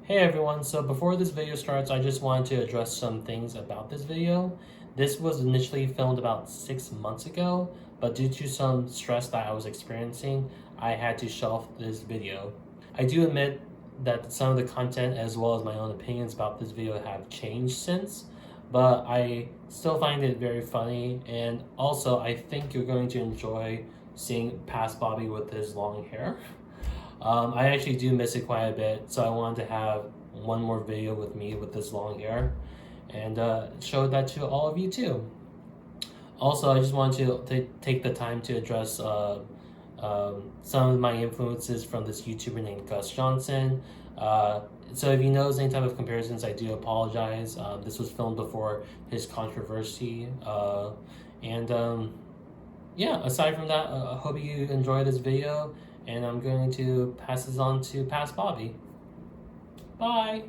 Hey everyone, so before this video starts, I just wanted to address some things about this video. This was initially filmed about 6 months ago, but due to some stress that I was experiencing, I had to shelf this video. I do admit that some of the content as well as my own opinions about this video have changed since, but I still find it very funny, and also I think you're going to enjoy seeing past Bobby with his long hair. I actually do miss it quite a bit, so I wanted to have one more video with me with this long hair and show that to all of you too. Also, I just wanted to take the time to address some of my influences from this YouTuber named Gus Johnson. So if you notice any type of comparisons, I do apologize. This was filmed before his controversy. Yeah, aside from that, I hope you enjoy this video, and I'm going to pass this on to Past Bobby. Bye!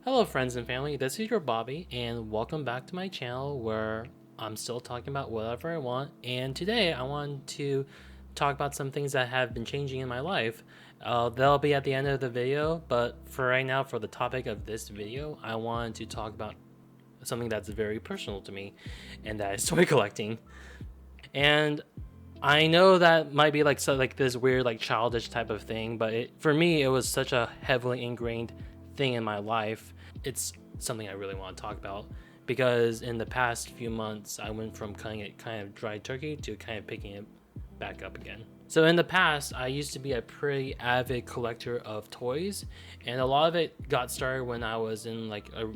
Hello friends and family, this is your Bobby, and welcome back to my channel where I'm still talking about whatever I want. And today I want to talk about some things that have been changing in my life. They'll be at the end of the video, but for right now, for the topic of this video, I wanted to talk about something that's very personal to me, and that is toy collecting. And I know that might be like this weird like childish type of thing, but for me it was such a heavily ingrained thing in my life. It's something I really want to talk about because in the past few months I went from cutting it kind of dry turkey to kind of picking it back up again. So in the past I used to be a pretty avid collector of toys, and a lot of it got started when I was in like a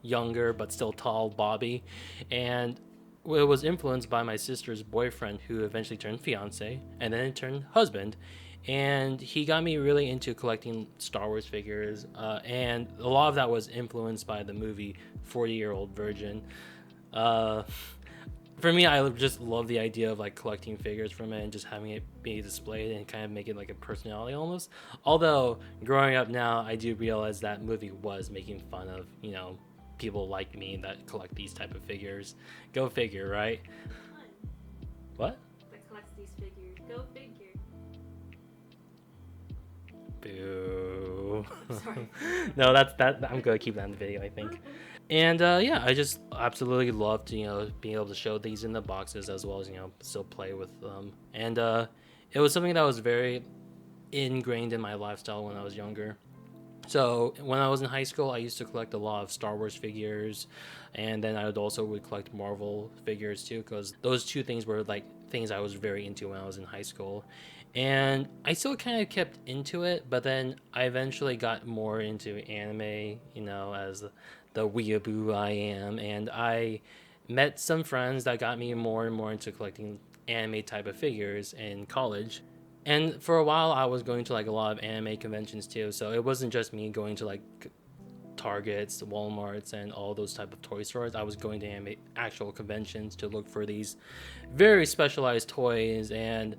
younger but still tall Bobby, and it was influenced by my sister's boyfriend, who eventually turned fiance and then it turned husband, and he got me really into collecting Star Wars figures, and a lot of that was influenced by the movie 40-Year-Old Virgin. For me, I just love the idea of like collecting figures from it and just having it be displayed and kind of make it like a personality almost. Although growing up now, I do realize that movie was making fun of, people like me that collect these type of figures. Go figure, right? What? That collects these figures. Go figure. Boo. Sorry. No, that. I'm gonna keep that in the video, I think. And yeah, I just absolutely loved, being able to show these in the boxes as well as, still play with them. And it was something that was very ingrained in my lifestyle when I was younger. So when I was in high school, I used to collect a lot of Star Wars figures, and then I would collect Marvel figures too, because those two things were like things I was very into when I was in high school. And I still kind of kept into it, but then I eventually got more into anime, as the weeaboo I am, and I met some friends that got me more and more into collecting anime type of figures in college. And for a while I was going to like a lot of anime conventions too, so it wasn't just me going to like Targets, Walmarts, and all those type of toy stores. I was going to anime actual conventions to look for these very specialized toys. And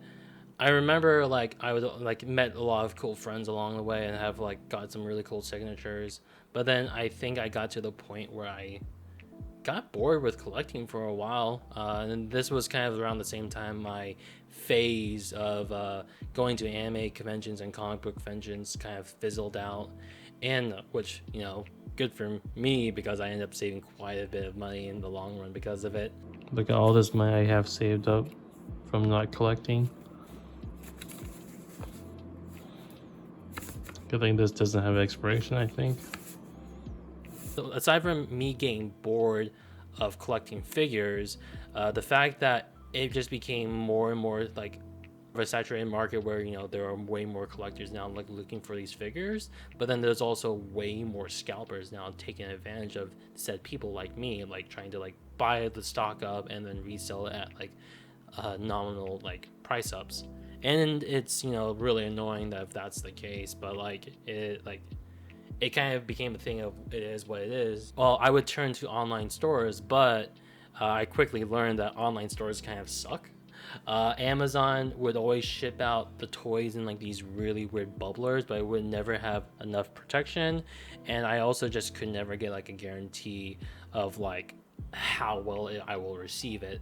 I remember like I was like met a lot of cool friends along the way and have like got some really cool signatures. But then I think I got to the point where I got bored with collecting for a while, and this was kind of around the same time my phase of going to anime conventions and comic book conventions kind of fizzled out, and which, good for me because I ended up saving quite a bit of money in the long run because of it. Look at all this money I have saved up from not collecting. Good thing this doesn't have expiration, I think. So aside from me getting bored of collecting figures, the fact that it just became more and more like a saturated market where there are way more collectors now like looking for these figures, but then there's also way more scalpers now taking advantage of said people like me, like trying to like buy the stock up and then resell it at like nominal like price ups. And it's really annoying that if that's the case, but it kind of became a thing of it is what it is. Well, I would turn to online stores, but I quickly learned that online stores kind of suck. Amazon would always ship out the toys in like these really weird bubblers, but it would never have enough protection, and I also just could never get like a guarantee of like how well I will receive it.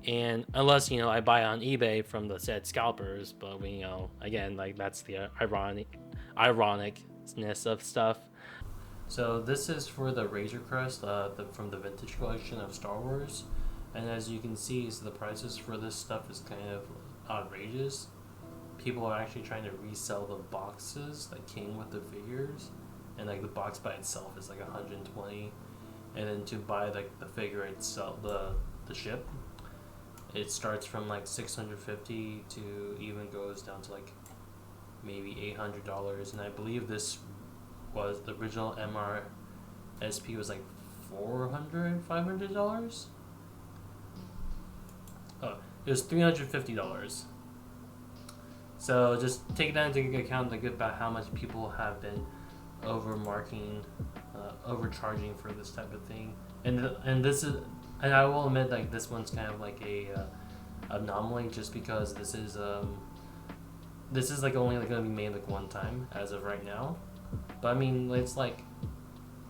And unless I buy on eBay from the said scalpers, but again, like that's the ironicness of stuff. So this is for the Razor Crest, from the vintage collection of Star Wars, and as you can see, so the prices for this stuff is kind of outrageous. People are actually trying to resell the boxes that came with the figures, and like the box by itself is like 120, and then to buy like the figure itself, the ship, it starts from like 650 to even goes down to like maybe $800, and I believe this was the original MRSP was like $500. Oh, it was $350. So just take that into account, like about how much people have been overcharging for this type of thing, and this is, and I will admit, like this one's kind of like a anomaly, just because this is like only like gonna be made like one time as of right now. But I mean, it's like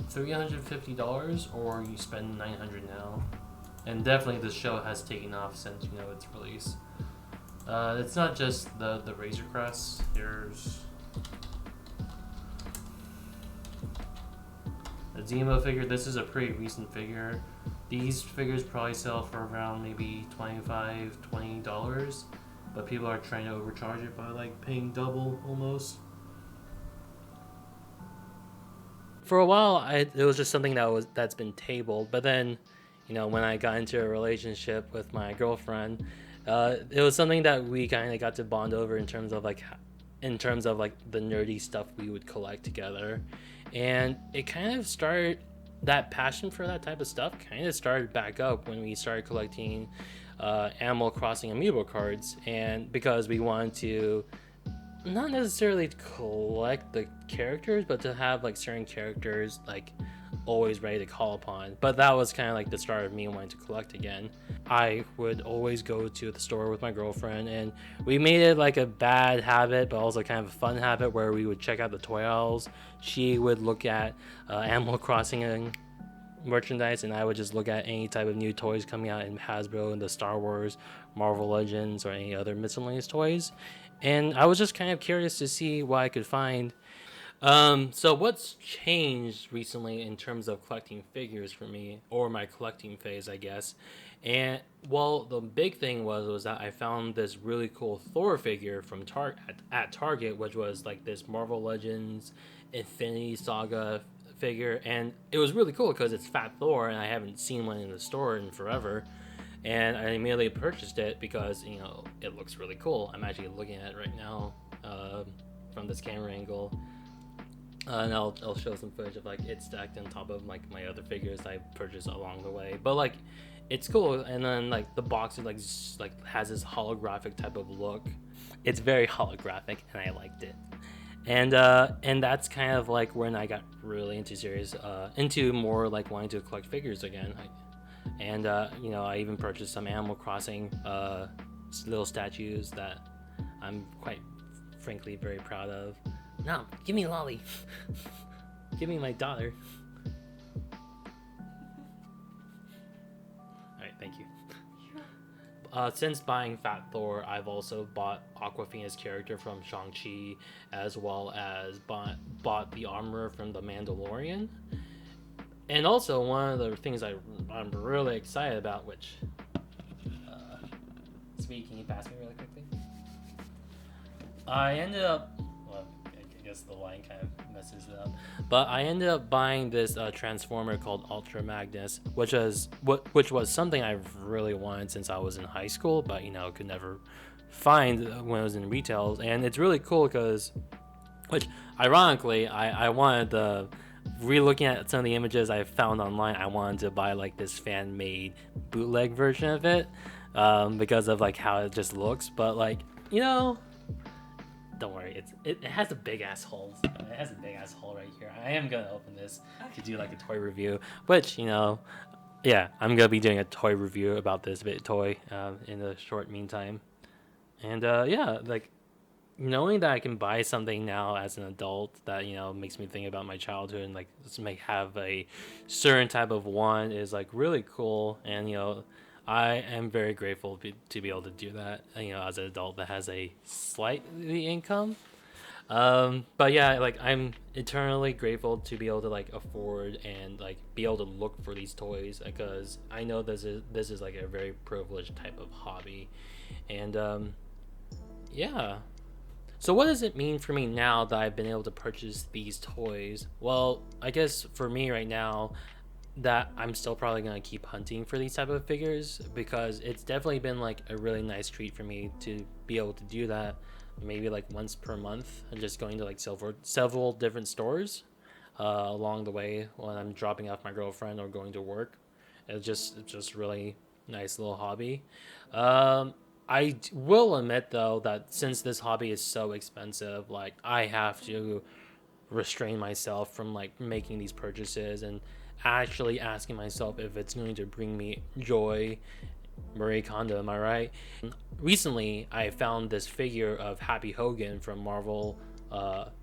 $350, or you spend $900 now, and definitely the show has taken off since its release. It's not just the Razor Crest. There's a Zemo figure. This is a pretty recent figure. These figures probably sell for around maybe $20, but people are trying to overcharge it by like paying double almost. For a while, it was just something that's been tabled. But then, when I got into a relationship with my girlfriend, it was something that we kind of got to bond over in terms of like the nerdy stuff we would collect together, and it kind of started, that passion for that type of stuff kind of started back up when we started collecting Animal Crossing amiibo cards, and because we wanted to not necessarily collect the characters, but to have like certain characters like always ready to call upon. But that was kind of like the start of me wanting to collect again. I would always go to the store with my girlfriend, and we made it like a bad habit, but also kind of a fun habit, where we would check out the toy aisles. She would look at Animal Crossing merchandise, and I would just look at any type of new toys coming out in Hasbro and the Star Wars, Marvel Legends, or any other miscellaneous toys. And I was just kind of curious to see what I could find. So what's changed recently in terms of collecting figures for me, or my collecting phase, I guess? And well, the big thing was that I found this really cool Thor figure from at Target, which was like this Marvel Legends Infinity Saga figure, and it was really cool because it's Fat Thor, and I haven't seen one in the store in forever. And I immediately purchased it because it looks really cool. I'm actually looking at it right now from this camera angle, and I'll show some footage of like it stacked on top of like my other figures I purchased along the way. But like, it's cool, and then like the box is like has this holographic type of look. It's very holographic, and I liked it. And that's kind of like when I got really into more like wanting to collect figures again. I even purchased some Animal Crossing little statues that I'm quite frankly very proud of. No, give me Lolly. Give me my daughter. Alright, thank you. Since buying Fat Thor, I've also bought Awkwafina's character from Shang-Chi, as well as bought the armor from the Mandalorian. And also, one of the things I'm really excited about, which... Speed, can you pass me really quickly? I ended up... Well, I guess the line kind of messes it up. But I ended up buying this Transformer called Ultra Magnus, which was something I really wanted since I was in high school, but, could never find when I was in retail. And it's really cool because... Which, ironically, I wanted the... Re-looking at some of the images I found online, I wanted to buy like this fan-made bootleg version of it because of like how it just looks. But like, don't worry, it has a big ass hole. It has a big ass hole right here. I am gonna open this to do like a toy review, which yeah, I'm gonna be doing a toy review about this bit toy in the short meantime. And yeah, like knowing that I can buy something now as an adult that makes me think about my childhood and like just make have a certain type of want is like really cool. And I am very grateful to be able to do that. As an adult that has a slightly income. But yeah, like I'm eternally grateful to be able to like afford and like be able to look for these toys because I know this is like a very privileged type of hobby, and yeah. So what does it mean for me now that I've been able to purchase these toys? Well, I guess for me right now, that I'm still probably gonna keep hunting for these type of figures because it's definitely been like a really nice treat for me to be able to do that maybe like once per month and just going to like several different stores along the way when I'm dropping off my girlfriend or going to work. It's just really nice little hobby. Will admit though that since this hobby is so expensive, like I have to restrain myself from like making these purchases and actually asking myself if it's going to bring me joy. Marie Kondo, am I right? Recently, I found this figure of Happy Hogan from Marvel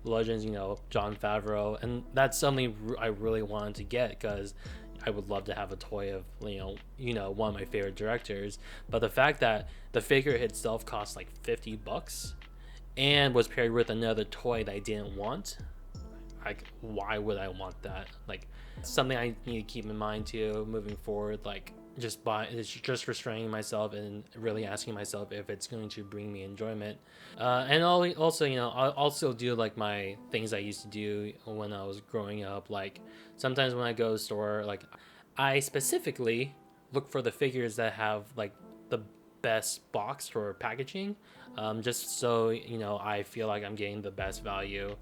Legends, John Favreau, and that's something I really wanted to get because I would love to have a toy of one of my favorite directors. But the fact that the figure itself cost like $50 and was paired with another toy that I didn't want, like why would I want that? Like something I need to keep in mind too moving forward. Like just restraining myself and really asking myself if it's going to bring me enjoyment. And also, I'll also do like my things I used to do when I was growing up. Like sometimes when I go to the store, like I specifically look for the figures that have like the best box or packaging, just so I feel like I'm getting the best value.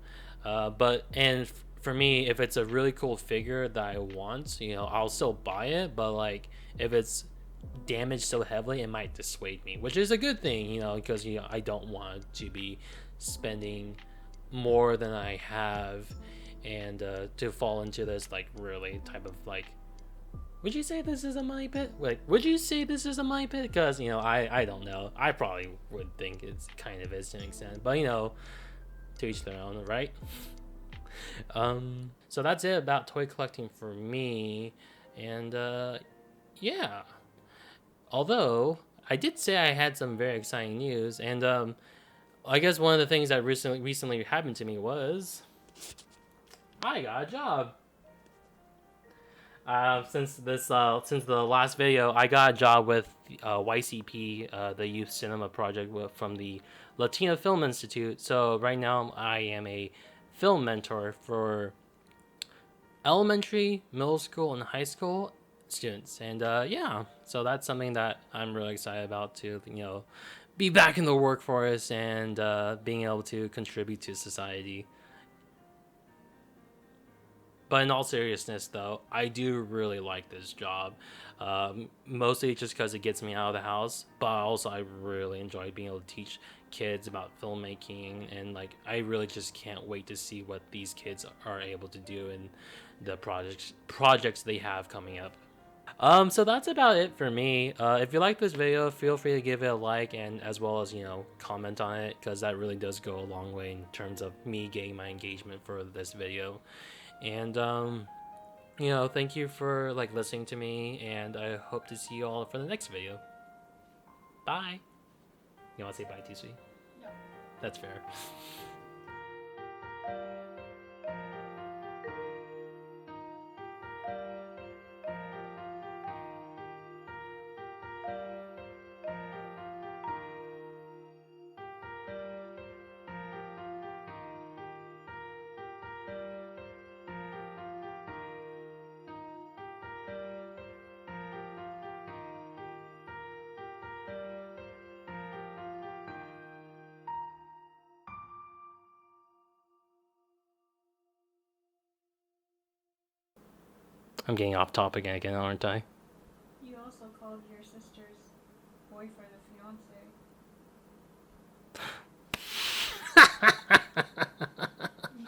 For me, if it's a really cool figure that I want, I'll still buy it. But like if it's damaged so heavily, it might dissuade me, which is a good thing, because I don't want to be spending more than I have, and to fall into this like really type of like. Would you say this is a money pit? Like, would you say this is a money pit? Because I don't know. I probably would think it's kind of is to an extent, but to each their own, right? So that's it about toy collecting for me, and yeah. Although I did say I had some very exciting news, and I guess one of the things that recently happened to me was I got a job. Since the last video, I got a job with YCP, the Youth Cinema Project from the Latino Film Institute. So right now, I am a film mentor for elementary, middle school, and high school students. And yeah, so that's something that I'm really excited about to be back in the workforce and being able to contribute to society. But in all seriousness, though, I do really like this job. Mostly just because it gets me out of the house, but also I really enjoy being able to teach kids about filmmaking, and like I really just can't wait to see what these kids are able to do in the projects they have coming up. So that's about it for me. If you like this video, feel free to give it a like and as well as comment on it because that really does go a long way in terms of me getting my engagement for this video. And thank you for like listening to me, and I hope to see you all for the next video. Bye. You want to say bye, TC? No. That's fair. I'm getting off topic again, aren't I? You also called your sister's boyfriend a fiance.